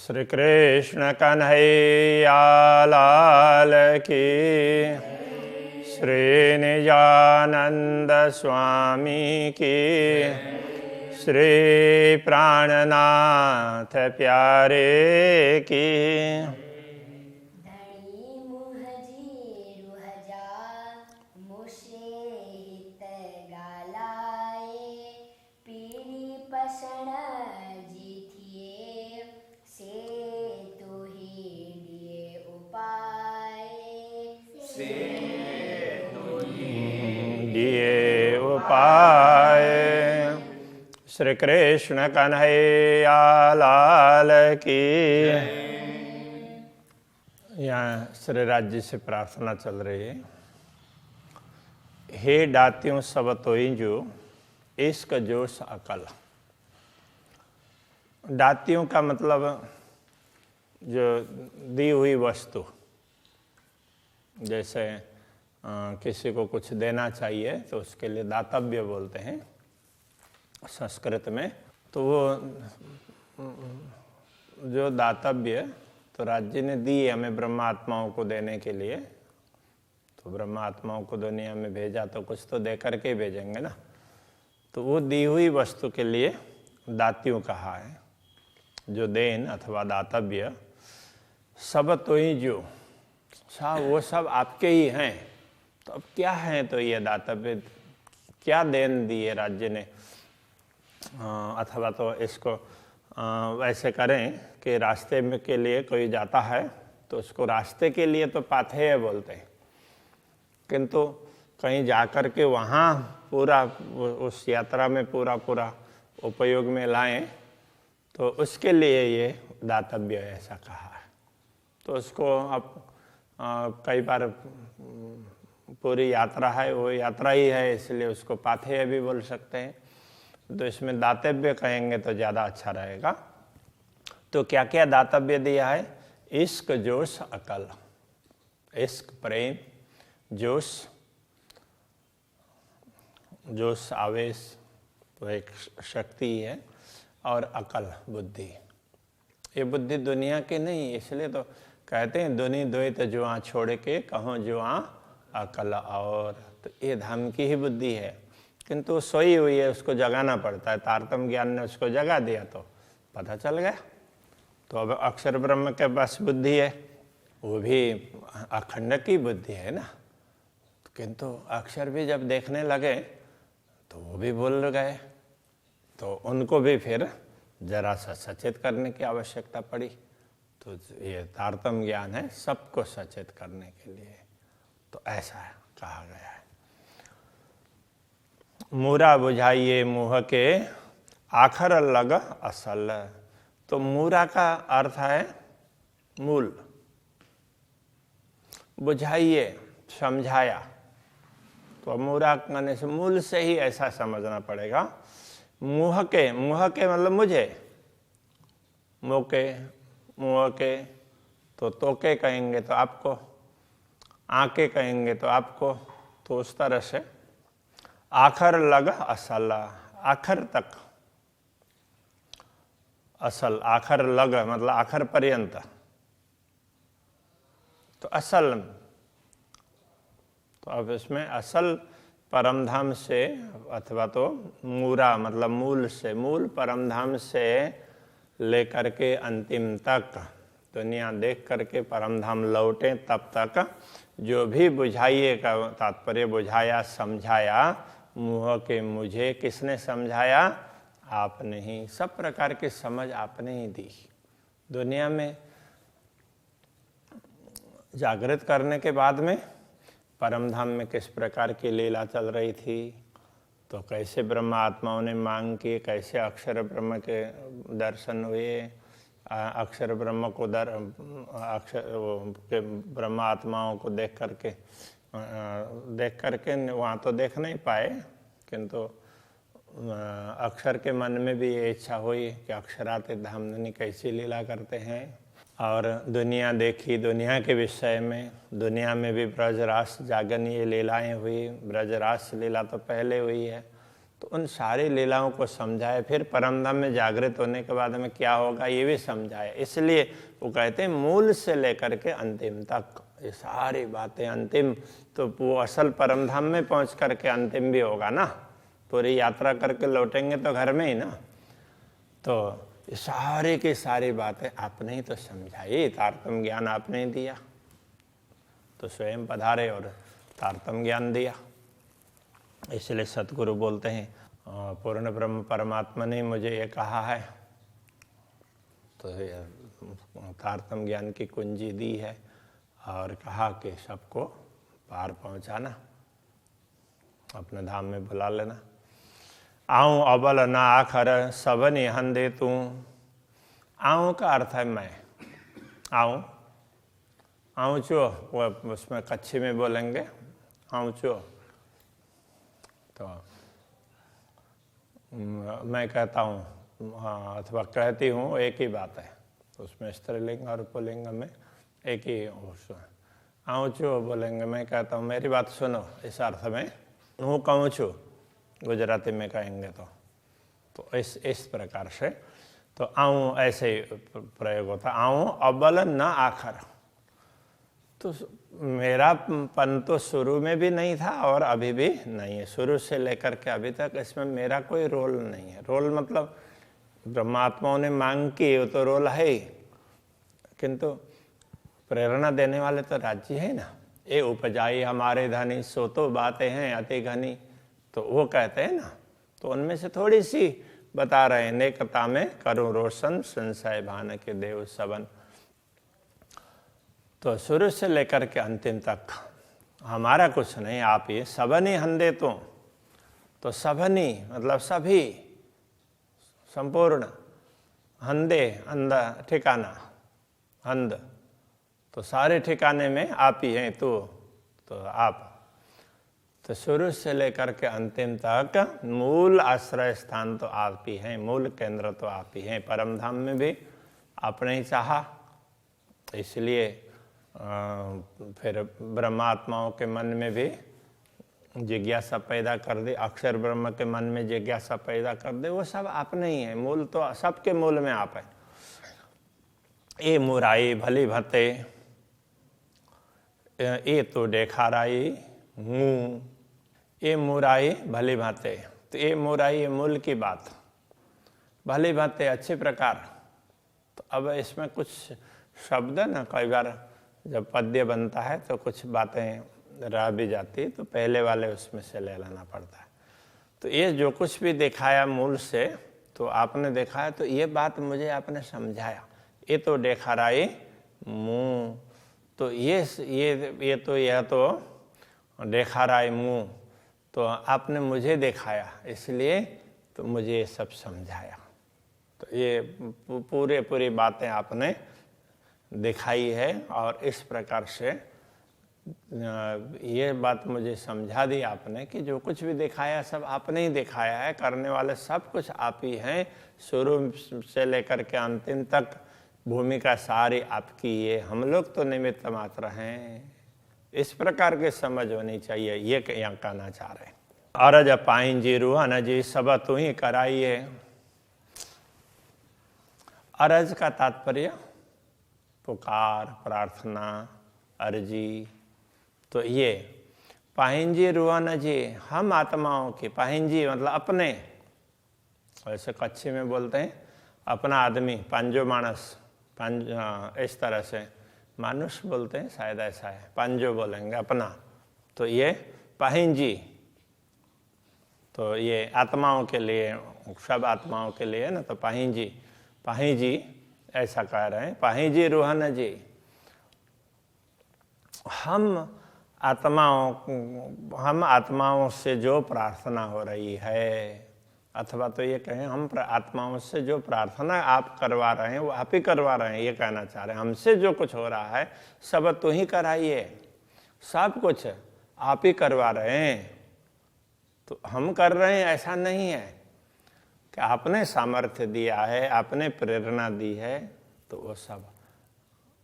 श्री कृष्ण कन्हैया लाल की, श्री निजानंद स्वामी की, श्री प्राणनाथ प्यारे की। दिए उपाय श्री कृष्ण कन्हैया लाल की। यहाँ श्री राज्य से प्रार्थना चल रही है। हे दातियों सब तोई जो इश्क जोश अकल। दातियों का मतलब जो दी हुई वस्तु, जैसे किसी को कुछ देना चाहिए तो उसके लिए दातव्य बोलते हैं संस्कृत में। तो वो जो दातव्य तो राज्य ने दी हमें ब्रह्मात्माओं को देने के लिए, तो ब्रह्मात्माओं को दुनिया में भेजा तो कुछ तो दे करके भेजेंगे ना। तो वो दी हुई वस्तु के लिए दातियों कहा है। जो देन अथवा दातव्य सब तो ही जो वो सब आपके ही हैं। तो अब क्या है, तो ये दातव्य क्या देन दी है राज्य ने। अथवा तो इसको वैसे करें कि रास्ते में के लिए कोई जाता है तो उसको रास्ते के लिए तो पाथेय बोलते हैं, किंतु कहीं जाकर के वहाँ पूरा उस यात्रा में पूरा उपयोग में लाएं तो उसके लिए ये दातव्य ऐसा कहा है। तो उसको अब कई बार पूरी यात्रा है, वो यात्रा ही है, इसलिए उसको पाथेय भी बोल सकते हैं। तो इसमें दातव्य कहेंगे तो ज़्यादा अच्छा रहेगा। तो क्या क्या दातव्य दिया है? इश्क जोश अकल। इश्क प्रेम, जोश आवेश तो एक शक्ति है, और अकल बुद्धि। ये बुद्धि दुनिया की नहीं, इसलिए तो कहते हैं दुनि द्वैत जुआ छोड़ के कहो जुआ अकल। और तो ये धर्म की ही बुद्धि है, किंतु सोई हुई है, उसको जगाना पड़ता है। तारतम्य ज्ञान ने उसको जगा दिया तो पता चल गया। तो अब अक्षर ब्रह्म के पास बुद्धि है, वो भी अखंड की बुद्धि है ना। किंतु अक्षर भी जब देखने लगे तो वो भी भूल गए, तो उनको भी फिर जरा सा सचेत करने की आवश्यकता पड़ी। तो ये तारतम्य ज्ञान है सबको सचेत करने के लिए, तो ऐसा कहा गया है। मूरा बुझाइए मुँह के आखर लग असल। तो मूरा का अर्थ है मूल, बुझाइए समझाया, तो मूरा कहने से मूल से ही ऐसा समझना पड़ेगा। मुँह के मतलब मुझे, मुँह के तो तोके कहेंगे तो आपको, आके कहेंगे तो आपको, तो उस तरह से आखर लग असल, आखर तक। असल आखर लग मतलब आखर पर्यंत, तो असल। तो अब इसमें असल परमधाम से अथवा तो मूरा मतलब मूल से, मूल परमधाम से लेकर के अंतिम तक दुनिया देख करके परमधाम लौटे तब तक जो भी बुझाइए का तात्पर्य बुझाया समझाया। मुँह के मुझे किसने समझाया? आपने ही। सब प्रकार की समझ आपने ही दी। दुनिया में जागृत करने के बाद में परमधाम में किस प्रकार की लीला चल रही थी, तो कैसे ब्रह्म आत्माओं ने मांग की, कैसे अक्षर ब्रह्म के दर्शन हुए, अक्षर ब्रह्म को ब्रह्म आत्माओं को देख करके वहाँ तो देख नहीं पाए, किंतु अक्षर के मन में भी ये इच्छा हुई कि अक्षरात धामधनी कैसी लीला करते हैं। और दुनिया देखी, दुनिया के विषय में, दुनिया में भी ब्रजरास जागन ये लीलाएँ हुई। ब्रजरास लीला तो पहले हुई है, तो उन सारी लीलाओं को समझाए, फिर परमधाम में जागृत होने के बाद हमें क्या होगा ये भी समझाए। इसलिए वो कहते हैं मूल से लेकर के अंतिम तक ये सारी बातें, अंतिम तो वो असल परमधाम में पहुंच करके अंतिम भी होगा ना, पूरी यात्रा करके लौटेंगे तो घर में ही ना। तो ये सारी की सारी बातें आपने ही तो समझाई, तारतम्य ज्ञान आपने ही दिया, तो स्वयं पधारे और तारतम्य ज्ञान दिया। इसलिए सतगुरु बोलते हैं पूर्ण ब्रह्म परमात्मा ने मुझे ये कहा है, तो तारतम्य ज्ञान की कुंजी दी है और कहा कि सबको पार पहुंचाना, अपने धाम में बुला लेना। आऊँ अबल ना आखर सबनि हंदे तू। आऊँ का अर्थ है मैं, आऊँ, आऊँ चो, वो उसमें कच्छी में बोलेंगे आऊँ चो, तो मैं कहता हूँ अथवा कहती हूँ एक ही बात है, तो उसमें स्त्रीलिंग और पुल्लिंग में एक ही आऊँ चो बोलेंगे, मैं कहता हूँ मेरी बात सुनो, इस अर्थ में हूँ कहूँ छू गुजराती में कहेंगे तो इस प्रकार से तो आऊँ ऐसे ही प्रयोग होता, आऊँ अबल न आखर। तो मेरा पन तो शुरू में भी नहीं था और अभी भी नहीं है, शुरू से लेकर के अभी तक इसमें मेरा कोई रोल नहीं है। रोल मतलब ब्रह्मात्माओं ने मांग की वो तो रोल है ही, किंतु प्रेरणा देने वाले तो राज्य है ना। ये उपजाई हमारे धनी सो तो बातें हैं अति घनी, तो वो कहते हैं ना, तो उनमें से थोड़ी सी बता रहे हैं। नेकता में करूं रोशन संशय भान के देव सबन। तो शुरू से लेकर के अंतिम तक हमारा कुछ नहीं, आप ये सबनी हंदे तो सबनी मतलब सभी, संपूर्ण, हंदे अंदा ठिकाना, हंद तो सारे ठिकाने में आप ही हैं, तो आप तो शुरू से लेकर के अंतिम तक मूल आश्रय स्थान तो आप ही हैं, मूल केंद्र तो आप ही हैं। परमधाम में भी आपने ही चाहा, इसलिए फिर ब्रह्मात्माओं के मन में भी जिज्ञासा पैदा कर दे, अक्षर ब्रह्म के मन में जिज्ञासा पैदा कर दे, वो सब आपने ही है। मूल तो सबके मूल में आप है। ये मुराई भली भते ये तो देखा राई मुँह, ये मुराई भली भाते, तो ये मुराई ये मूल की बात, भली भाते अच्छे प्रकार। तो अब इसमें कुछ शब्द ना कई बार जब पद्य बनता है तो कुछ बातें रह भी जाती, तो पहले वाले उसमें से ले लेना पड़ता है। तो ये जो कुछ भी दिखाया मूल से, तो आपने देखा है, तो ये बात मुझे आपने समझाया। ये तो देखा राई मुँह, तो ये तो देखा राय मुँह, तो आपने मुझे दिखाया, इसलिए तो मुझे ये सब समझाया। तो ये पूरी बातें आपने दिखाई है और इस प्रकार से ये बात मुझे समझा दी आपने कि जो कुछ भी दिखाया सब आपने ही दिखाया है, करने वाले सब कुछ आप ही हैं। शुरू से लेकर के अंतिम तक भूमिका सारी आपकी, ये हम लोग तो निमित्त मात्र हैं। इस प्रकार की समझ होनी चाहिए, ये यहाँ कहना चाह रहे हैं। अरज पाइन जी रूहन जी सब तू ही कराइए। अरज का तात्पर्य पुकार, प्रार्थना, अर्जी। तो ये पाहिंजी रूहन जी, हम आत्माओं की, पाहिंजी मतलब अपने, वैसे कच्छी में बोलते हैं अपना आदमी, पांजो मानस, इस तरह से मानुष बोलते हैं, शायद ऐसा है, पांजो बोलेंगे अपना। तो ये पाहिंजी, तो ये आत्माओं के लिए, सब आत्माओं के लिए ना, तो पाहिंजी, पाहिंजी ऐसा कह रहे हैं। पाहिंजी रूहन जी, हम आत्माओं से जो प्रार्थना हो रही है, अथवा तो ये कहें हम आत्माओं से जो प्रार्थना आप करवा रहे हैं वो आप ही करवा रहे हैं, ये कहना चाह रहे हैं। हमसे जो कुछ हो रहा है सब तो ही कराइए, सब कुछ आप ही करवा रहे हैं। तो हम कर रहे हैं ऐसा नहीं है कि आपने सामर्थ्य दिया है, आपने प्रेरणा दी है, तो वो सब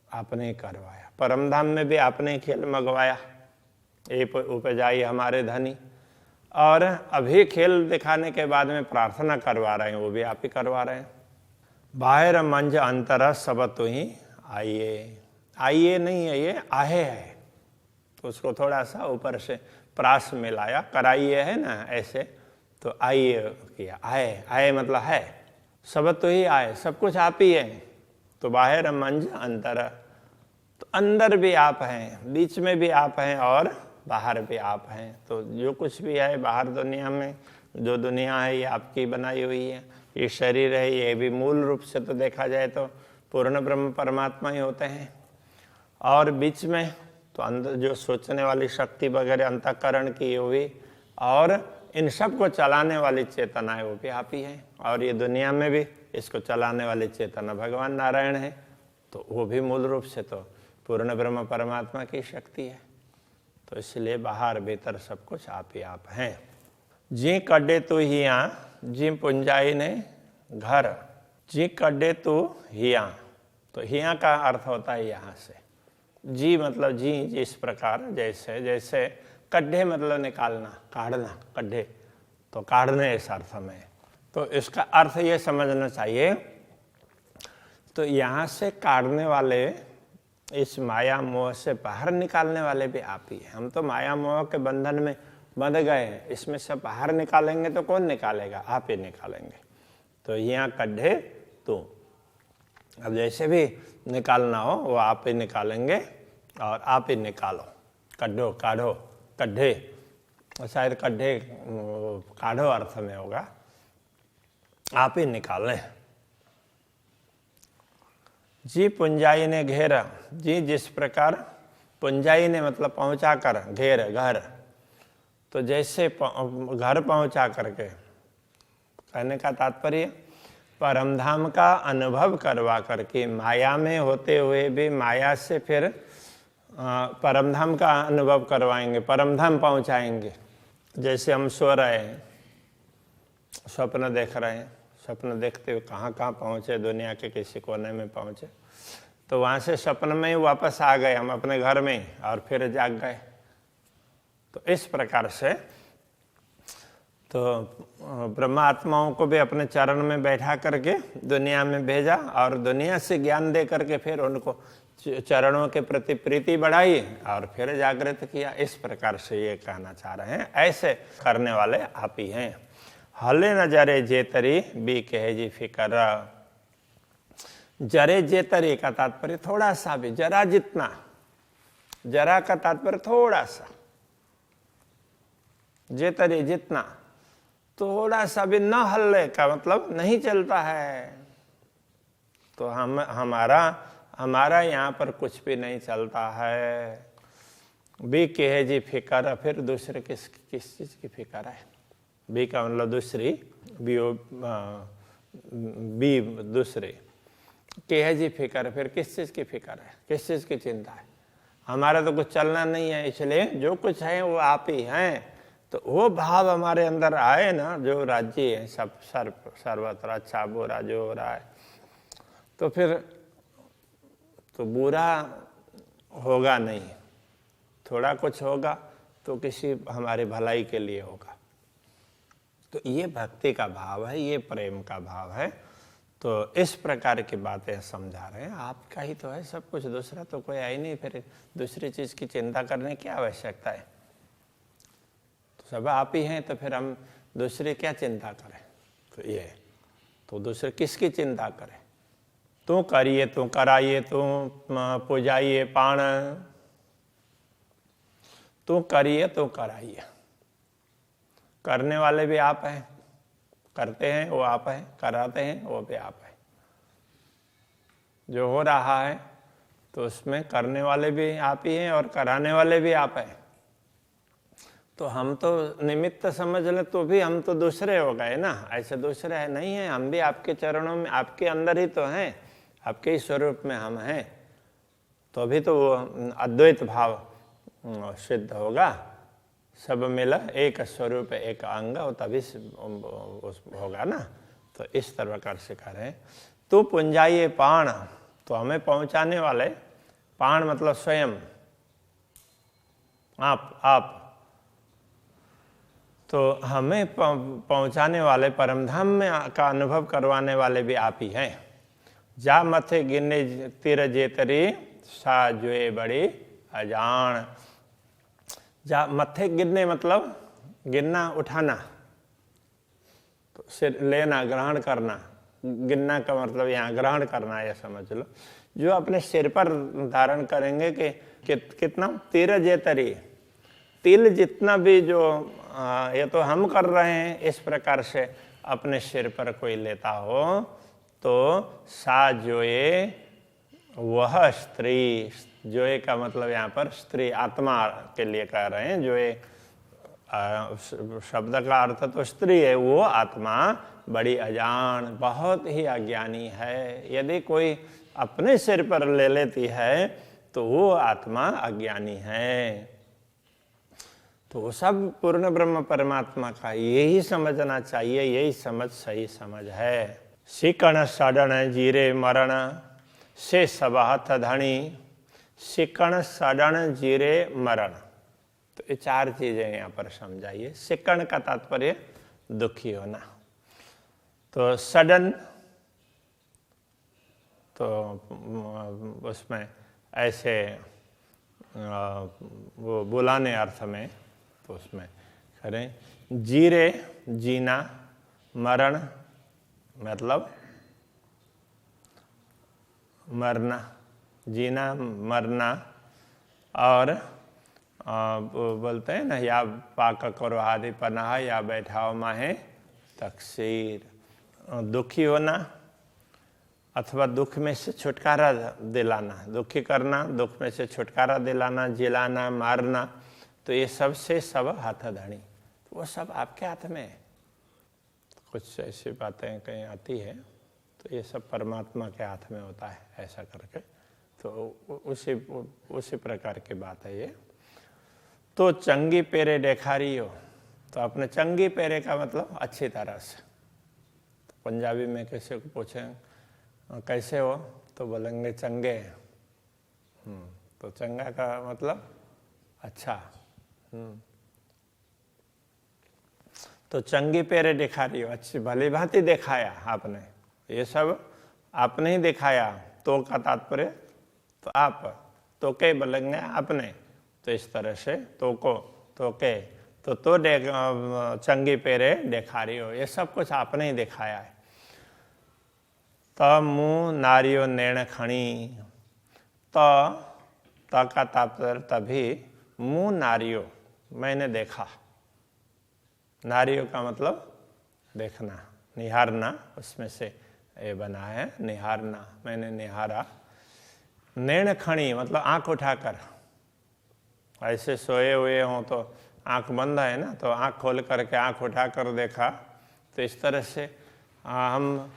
आपने करवाया। परमधाम में भी आपने खेल मंगवाया, ये उपजाई हमारे धनी। और अभी खेल दिखाने के बाद में प्रार्थना करवा रहे हैं, वो भी आप ही करवा रहे हैं। बाहर मंज अंतर सब तो ही आइए, आइए नहीं है, ये आहे है, तो उसको थोड़ा सा ऊपर से प्रास में लाया, कराइए है ना ऐसे, तो आइए किया, आए, आए मतलब है, सब तो ही आए, सब कुछ आप ही है। तो बाहर मंज अंतर, तो अंदर भी आप हैं, बीच में भी आप हैं और बाहर भी आप हैं। तो जो कुछ भी है बाहर दुनिया में, जो दुनिया है ये आपकी बनाई हुई है, ये शरीर है, ये भी मूल रूप से तो देखा जाए तो पूर्ण ब्रह्म परमात्मा ही होते हैं। और बीच में तो अंदर जो सोचने वाली शक्ति वगैरह अंतःकरण की हुई, और इन सब को चलाने वाली चेतना है वो भी आप ही है। और ये दुनिया में भी इसको चलाने वाली चेतना भगवान नारायण है, तो वो भी मूल रूप से तो पूर्ण ब्रह्म परमात्मा की शक्ति है। तो इसलिए बाहर भीतर सब कुछ आप ही आप हैं। जी कड्डे तू हिया, जी पुंजाई ने घर, जी कड्डे तू हिया, तो हिया का अर्थ होता है यहाँ से। जी मतलब जी, जिस प्रकार, जैसे, जैसे कड्ढे मतलब निकालना, काढ़ना, कड्ढे तो काढ़ने इस अर्थ में। तो इसका अर्थ ये समझना चाहिए, तो यहाँ से काढ़ने वाले, इस माया मोह से बाहर निकालने वाले भी आप ही हैं। हम तो माया मोह के बंधन में बंध गए हैं, इसमें से बाहर निकालेंगे तो कौन निकालेगा, आप ही निकालेंगे। तो यहाँ कड्ढे तो, अब जैसे भी निकालना हो वो आप ही निकालेंगे और आप ही निकालो। कड्ढो, काढ़ो, कड्ढे, शायद कड्ढे काढ़ो अर्थ में होगा, आप ही निकालें। जी पुंजाई ने घेरा, जी जिस प्रकार, पुंजाई ने मतलब पहुंचा कर, घेर घर, तो जैसे घर पहुंचा करके, कहने का तात्पर्य परमधाम का अनुभव करवा करके, माया में होते हुए भी माया से फिर परमधाम का अनुभव करवाएंगे, परमधाम पहुंचाएंगे। जैसे हम सो रहे हैं, स्वप्न देख रहे हैं, स्वप्न देखते हुए कहाँ कहाँ पहुँचे, दुनिया के किसी कोने में पहुँचे, तो वहाँ से स्वप्न में ही वापस आ गए हम अपने घर में और फिर जाग गए। तो इस प्रकार से तो ब्रह्मात्माओं को भी अपने चरण में बैठा करके दुनिया में भेजा और दुनिया से ज्ञान दे करके फिर उनको चरणों के प्रति प्रीति बढ़ाई और फिर जागृत किया। इस प्रकार से ये कहना चाह रहे हैं, ऐसे करने वाले आप ही हैं। हले न जरे जेतरी बी कहे जी फिकर, जरे जेतरी का तात्पर्य थोड़ा सा भी, जरा जितना, जरा का तात्पर्य थोड़ा सा, जेतरी जितना, थोड़ा सा भी न हल्ले का मतलब नहीं चलता है। तो हमारा यहाँ पर कुछ भी नहीं चलता है। बी कहे जी फिकर, फिर दूसरे किस चीज की फिकर है, बी का मतलब दूसरी, बी दूसरे, कहे जी फिकर, फिर किस चीज की फिकर है, किस चीज की चिंता है। हमारा तो कुछ चलना नहीं है, इसलिए जो कुछ है वो आप ही हैं। तो वो भाव हमारे अंदर आए ना, जो राज्य है सब सर्वत्र अच्छा बुरा जो हो रहा है, तो फिर तो बुरा होगा नहीं, थोड़ा कुछ होगा तो किसी हमारी भलाई के लिए होगा। तो ये भक्ति का भाव है, ये प्रेम का भाव है। तो इस प्रकार की बातें समझा रहे हैं। आपका ही तो है सब कुछ, दूसरा तो कोई है ही नहीं, फिर दूसरी चीज की चिंता करने की आवश्यकता है। तो सब आप ही हैं, तो फिर हम दूसरे क्या चिंता करें। तो ये तो दूसरे किसकी चिंता करें। तू करिए, तू कराइए, तू पुजाइए पाण, तू करिए, तू कराइए। करने वाले भी आप हैं, करते हैं वो आप हैं, कराते हैं वो भी आप हैं। जो हो रहा है तो उसमें करने वाले भी आप ही हैं और कराने वाले भी आप हैं। तो हम तो निमित्त समझ ले तो भी हम तो दूसरे हो गए ना, ऐसे दूसरे है नहीं है, हम भी आपके चरणों में, आपके अंदर ही तो हैं, आपके ही स्वरूप में हम हैं। तो अभी तो वो अद्वैत भाव सिद्ध होगा, सब मिला एक स्वरूप एक अंग, तभी होगा ना। तो इस प्रकार से कह रहे हैं। तो पुंजाइए पाण, तो हमें पहुंचाने वाले, पाण मतलब स्वयं, आप तो हमें पहुंचाने वाले, परमधाम में का अनुभव करवाने वाले भी आप ही हैं। जा मथे गिने तिर जेतरी सा जुए बड़ी अजान। जा मथे गिनने मतलब गिनना, उठाना, तो सिर लेना, ग्रहण करना। गिनना का मतलब यहाँ ग्रहण करना, यह समझ लो। जो अपने सिर पर धारण करेंगे कि कितना तिर जेतरी, तिल जितना भी जो ये तो हम कर रहे हैं, इस प्रकार से अपने सिर पर कोई लेता हो तो सा जोए, वह स्त्री। जोए का मतलब यहाँ पर स्त्री, आत्मा के लिए कह रहे हैं। जोए शब्द का अर्थ तो स्त्री है। वो आत्मा बड़ी अजान, बहुत ही अज्ञानी है। यदि कोई अपने सिर पर ले लेती है तो वो आत्मा अज्ञानी है। तो वो सब पूर्ण ब्रह्म परमात्मा का यही समझना चाहिए। यही समझ सही समझ है। सिकण सड़न जीरे मरण से सब हथ धनी। सिकण सड़न जीरे मरण, तो ये चार चीजें यहाँ पर समझाइए। सिकण का तात्पर्य दुखी होना। तो सडन, तो उसमें ऐसे वो बुलाने अर्थ में, तो उसमें करें। जीरे जीना, मरण मतलब मरना, जीना मरना। और बोलते हैं ना, या पाक करो आदि पनाह, या बैठाओ माहे तकसीर। दुखी होना अथवा दुख में से छुटकारा दिलाना, दुखी करना, दुख में से छुटकारा दिलाना, जिलाना, मारना, तो ये सब से सब हाथ धनी। तो वो सब आपके हाथ में है। कुछ ऐसी बातें कहीं आती है तो ये सब परमात्मा के हाथ में होता है, ऐसा करके। तो उसी प्रकार की बात है ये। तो चंगी पेरे देखारी हो, तो अपने चंगी पेरे का मतलब अच्छी तरह से। तो पंजाबी में किसी को पूछें कैसे हो, तो बोलेंगे चंगे। तो चंगा का मतलब अच्छा। तो चंगी पेरे दिखारी हो, अच्छी भली भांति दिखाया आपने। ये सब आपने ही दिखाया। तो का तात्पर्य तो आप, तो के बोलेंगे आपने। तो इस तरह से तो को, तो के, तो चंगी पेरे दिखारी हो, ये सब कुछ आपने ही दिखाया है। त मुँह नारियो नैण खणी, त का तात्पर्य तभी, मुँह नारियो मैंने देखा। नारियों का मतलब देखना, निहारना, उसमें से ये बना है निहारना, मैंने निहारा। नैण खणी मतलब आंख उठाकर। ऐसे सोए हुए हों तो आंख बंद है ना, तो आंख खोल करके आंख उठाकर देखा। तो इस तरह से हम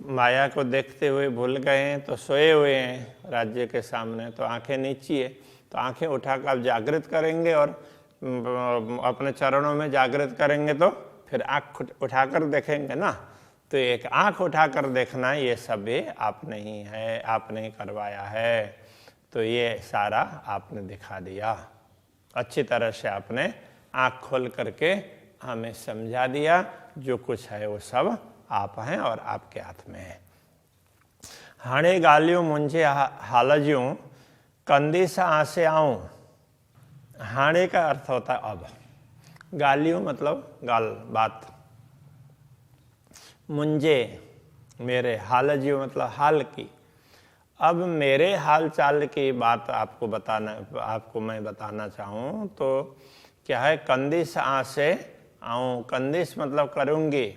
माया को देखते हुए भूल गए हैं, तो सोए हुए हैं राज्य के सामने, तो आंखें नीची है, तो आंखें उठाकर आप जागृत करेंगे और अपने चरणों में जागृत करेंगे, तो फिर आंख उठाकर देखेंगे ना। तो एक आंख उठाकर देखना, ये सब भी आपने ही है, आपने ही करवाया है। तो ये सारा आपने दिखा दिया, अच्छी तरह से आपने आंख खोल करके हमें समझा दिया। जो कुछ है वो सब आप हैं और आपके हाथ में है। हाणे गालियों मुंझे हालज्यूं, कंदी सा आसे आऊं। हाणे का अर्थ होता है अब। गालियों मतलब गाल, बात। मुंझे मेरे, हालज्यूं मतलब हाल की। अब मेरे हाल चाल की बात आपको मैं बताना चाहूँ तो क्या है, कंदिश आसे आऊँ। कंदिश मतलब करूँगी।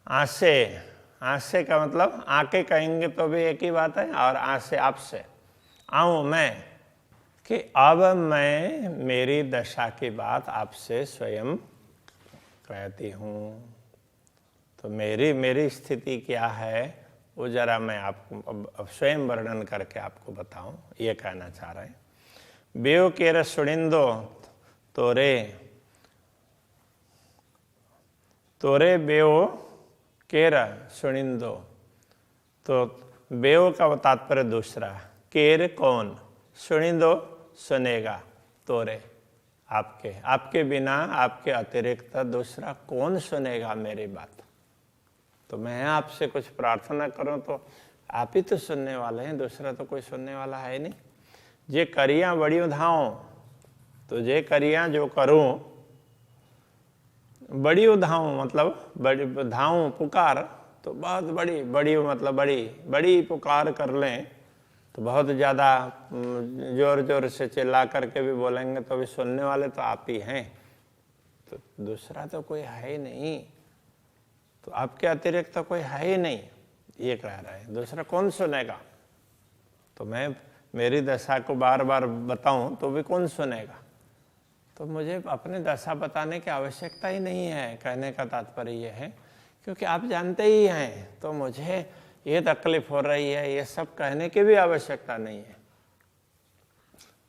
आसे, आसे का मतलब आके कहेंगे तो भी एक ही बात है, और आसे आपसे। आऊँ मैं, कि अब मैं मेरी दशा की बात आपसे स्वयं कहती हूँ। तो मेरी स्थिति क्या है वो जरा मैं आपको स्वयं वर्णन करके आपको बताऊं, ये कहना चाह रहे हैं। बेव केर सुनिंदो तोरे बेव केर सुनिंदो। तो बेव का तात्पर्य दूसरा, केर कौन, सुनिंदो सुनेगा, तोरे आपके, आपके बिना, आपके अतिरिक्त दूसरा कौन सुनेगा मेरी बात। तो मैं आपसे कुछ प्रार्थना करूं तो आप ही तो सुनने वाले हैं, दूसरा तो कोई सुनने वाला है नहीं। जे करियां बड़ी उधाऊं, तो जे करियां जो करूं बड़ी उधाऊं, मतलब बड़ी धाऊं पुकार, तो बहुत बड़ी बड़ी मतलब बड़ी बड़ी पुकार कर लें तो बहुत ज़्यादा जोर जोर से चिल्ला करके भी बोलेंगे तो भी सुनने वाले तो आप ही हैं, तो दूसरा तो कोई है ही नहीं, तो आपके अतिरिक्त तो कोई है ही नहीं, ये कह रहे हैं। दूसरा कौन सुनेगा। तो मैं मेरी दशा को बार बार बताऊं तो भी कौन सुनेगा। तो मुझे अपनी दशा बताने की आवश्यकता ही नहीं है, कहने का तात्पर्य ये है, क्योंकि आप जानते ही हैं, तो मुझे ये तकलीफ हो रही है ये सब कहने की भी आवश्यकता नहीं है।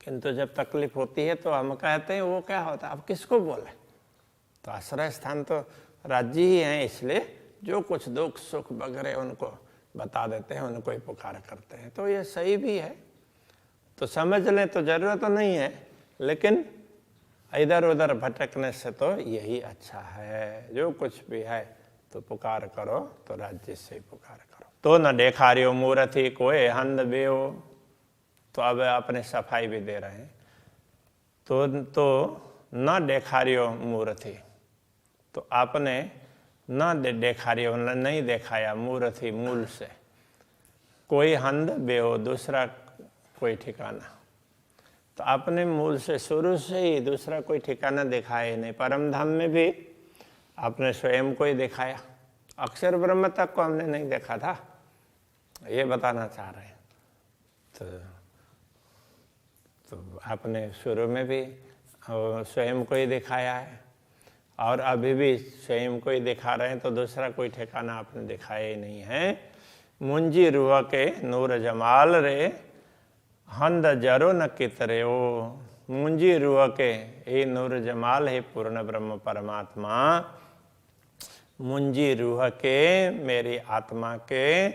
किंतु जब तकलीफ होती है तो हम कहते हैं, वो क्या होता है, अब किसको बोले। तो आश्रय स्थान तो राज्य ही हैं, इसलिए जो कुछ दुख सुख वगैरह उनको बता देते हैं, उनको ही पुकार करते हैं। तो ये सही भी है, तो समझ लें तो जरूरत तो नहीं है, लेकिन इधर उधर भटकने से तो यही अच्छा है। जो कुछ भी है तो पुकार करो तो राज्य से ही पुकार करो। तो न देखारियो मूर्ति कोई हंद बेओ, तो अब अपने सफाई भी दे रहे हैं। तो न देखारियो मूर्ति, तो आपने न देखारियो नहीं दिखाया मूर्ति मूल से, कोई हंद बेओ दूसरा कोई ठिकाना, तो आपने मूल से शुरू से ही दूसरा कोई ठिकाना दिखाया नहीं। परम धाम में भी आपने स्वयं को ही दिखाया, अक्षर ब्रह्म तक को हमने नहीं देखा था, ये बताना चाह रहे हैं। तो आपने शुरू में भी स्वयं को ही दिखाया है, और अभी भी स्वयं को ही दिखा रहे हैं, तो दूसरा कोई ठिकाना आपने दिखाया ही नहीं है। मुंजी रुआ के नूर जमाल रे हंद जरो न कितरे ओ, मुंजी रुआ के ये नूर जमाल है पूर्ण ब्रह्म परमात्मा। मुंजी रूह के मेरी आत्मा के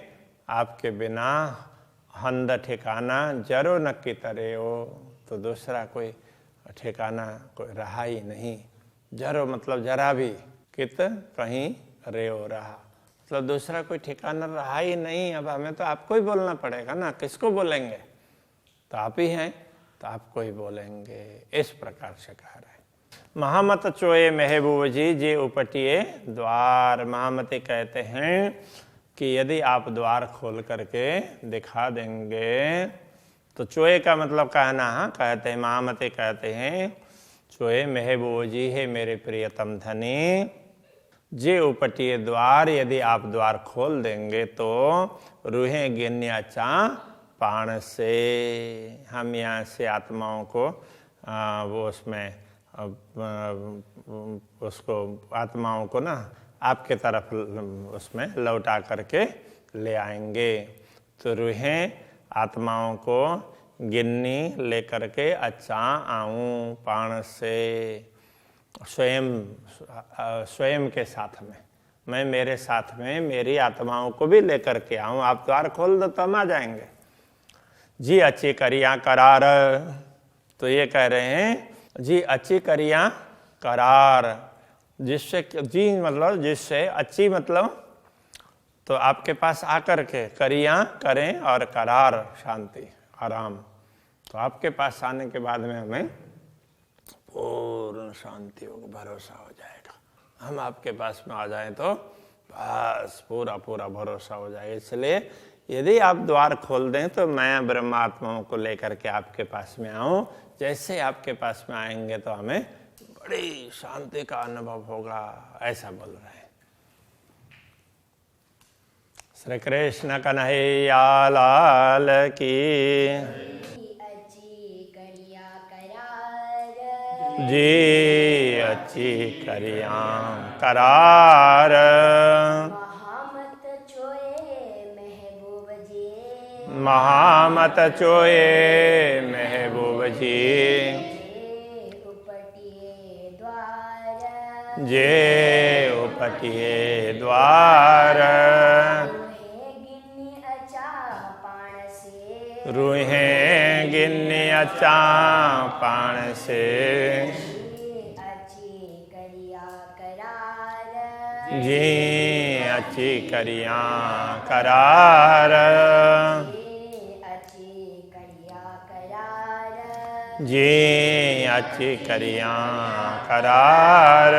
आपके बिना हंद ठिकाना जरो न कितरे हो, तो दूसरा कोई ठिकाना कोई रहा ही नहीं। जरो मतलब जरा भी, कित कहीं रे हो रहा, मतलब दूसरा कोई ठिकाना रहा ही नहीं। अब हमें तो आपको ही बोलना पड़ेगा ना, किसको बोलेंगे, तो आप ही हैं, तो आपको ही बोलेंगे। इस प्रकार से कह रहे हैं। महामत चोए महबूब जी जे उपटिए द्वार। महामती कहते हैं कि यदि आप द्वार खोल करके दिखा देंगे, तो चोए का मतलब कहना, कहते हैं महामती कहते हैं चोए महबूब जी है मेरे प्रियतम धनी, जे उपटिए द्वार, यदि आप द्वार खोल देंगे तो रूहें गिन्या चा पाण से, हम यहाँ से आत्माओं को वो उसमें उसको आत्माओं को ना आपके तरफ उसमें लौटा करके ले आएंगे। तो रूहें आत्माओं को गिन्नी ले करके अच्छा आऊँ पाण से, स्वयं के साथ में, मैं मेरे साथ में मेरी आत्माओं को भी लेकर के आऊँ। आप द्वार खोल दो तो हम आ जाएंगे। जी अच्छी करियाँ करार, तो ये कह रहे हैं जी अच्छी करियाँ करार, जिससे जी मतलब जिससे, अच्छी मतलब तो आपके पास आकर के करियाँ करें, और करार शांति आराम, तो आपके पास आने के बाद में हमें पूर्ण शांति हो, भरोसा हो जाएगा। हम आपके पास में आ जाएं तो बस पूरा पूरा भरोसा हो जाएगा। इसलिए यदि आप द्वार खोल दें तो मैं ब्रह्मात्माओं को लेकर के आपके पास में आऊं। जैसे आपके पास में आएंगे तो हमें बड़ी शांति का अनुभव होगा, ऐसा बोल रहे हैं। श्री कृष्ण कन्हैया लाल की जी अच्छी करियाँ करार। महामत चोए महबूब जी, जे उपटिए द्वार, रूहें गिन्नी अच्छा पाण से, जी अच्छी करिया करार, जी अच्छी करिया करार।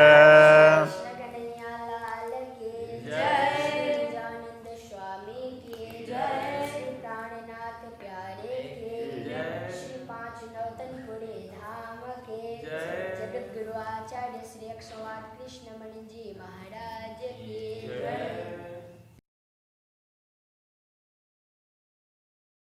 जगत गुरु आचार्य श्री 108 कृष्ण मणि जी महाराज की जय।